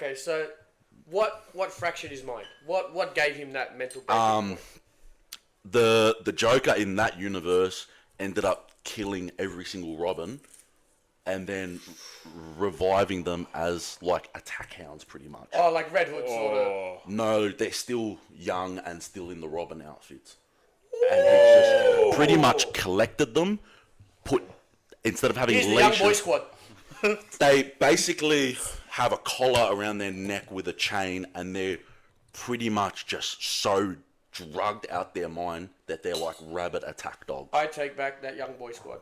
Okay, so what fractured his mind? What gave him that mental breakdown? The Joker in that universe ended up killing every single Robin, and then reviving them as like attack hounds, pretty much. Oh, like Red Hood sort of. No, they're still young and still in the Robin outfits, and he just pretty much collected them. Instead of having Here's the young boy leashes, squad. they basically have a collar around their neck with a chain, and they're pretty much just so drugged out their mind that they're like rabid attack dogs. I take back that young boy squad.